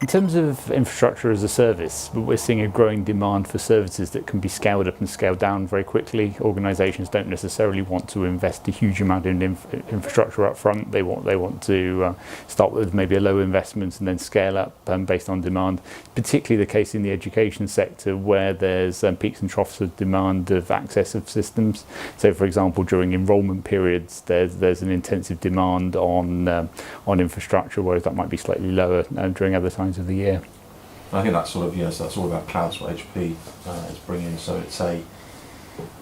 In terms of infrastructure as a service, we're seeing a growing demand for services that can be scaled up and scaled down very quickly. Organisations don't necessarily want to invest a huge amount in infrastructure up front. They want to start with maybe a low investment and then scale up based on demand. Particularly the case in the education sector, where there's peaks and troughs of demand of access of systems. So, for example, during enrolment periods, there's an intensive demand on infrastructure, whereas that might be slightly lower during other times of the year. I think that's sort of, so that's all about clouds, what HP is bringing. So it's a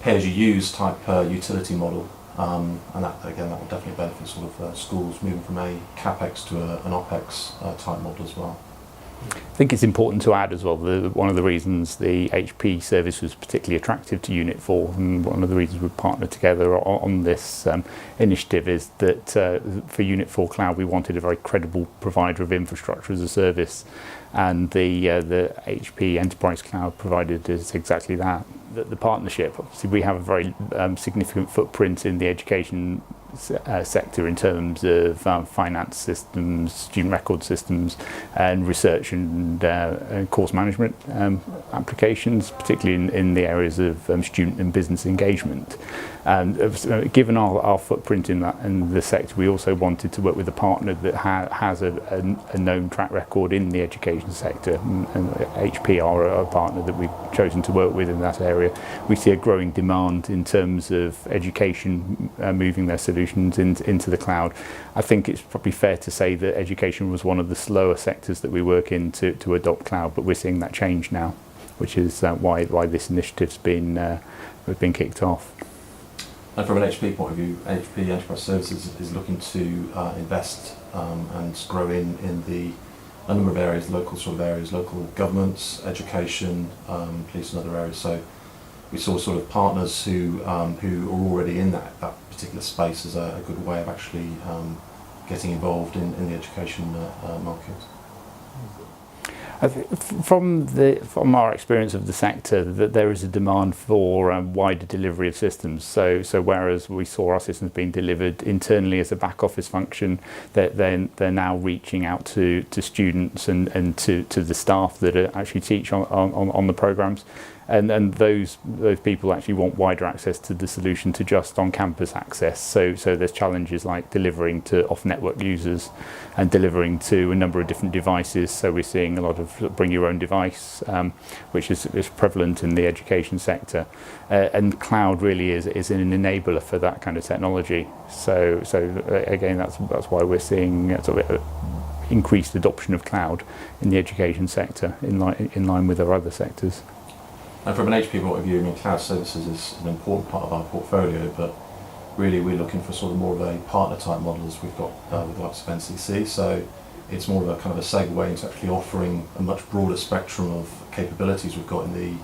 pay-as-you-use type utility model, and that will definitely benefit sort of schools moving from a capex to an opex type model as well. I think it's important to add as well, one of the reasons the HP service was particularly attractive to Unit 4, and one of the reasons we've partnered together on this initiative, is that for Unit 4 Cloud we wanted a very credible provider of infrastructure as a service, and the HP Enterprise Cloud provided us exactly that. The partnership, obviously we have a very significant footprint in the education sector in terms of finance systems, student record systems, and research and course management applications, particularly in the areas of student and business engagement. And given our footprint in the sector, we also wanted to work with a partner that has a known track record in the education sector, and HP are a partner that we've chosen to work with in that area. We see a growing demand in terms of education moving their solutions into the cloud. I think it's probably fair to say that education was one of the slower sectors that we work in to adopt cloud, but we're seeing that change now, which is why this initiative's been kicked off. And from an HP point of view, HP Enterprise Services is looking to invest and grow in a number of areas, local governments, education, police and other areas. So we saw sort of partners who are already in that particular space as a good way of actually getting involved in the education market. I think from our experience of the sector, that there is a demand for wider delivery of systems. So whereas we saw our systems being delivered internally as a back office function, they're now reaching out to students and to the staff that actually teach on the programs. And those people actually want wider access to the solution to just on-campus access. So there's challenges like delivering to off-network users and delivering to a number of different devices. So we're seeing a lot of bring your own device, which is prevalent in the education sector. And cloud really is an enabler for that kind of technology. So again, that's why we're seeing sort of increased adoption of cloud in the education sector in line with our other sectors. And from an HP point of view, I mean, cloud services is an important part of our portfolio, but really we're looking for sort of more of a partner type model as we've got with the likes of NCC. So it's more of a kind of a segue into actually offering a much broader spectrum of capabilities we've got in the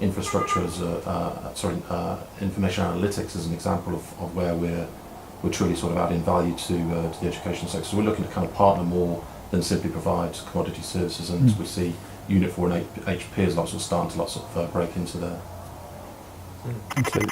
infrastructure as information analytics as an example of where we're truly sort of adding value to the education sector. So we're looking to kind of partner more than simply provide commodity services, and we see Unit 4 and HP is starting to break into there. Absolutely.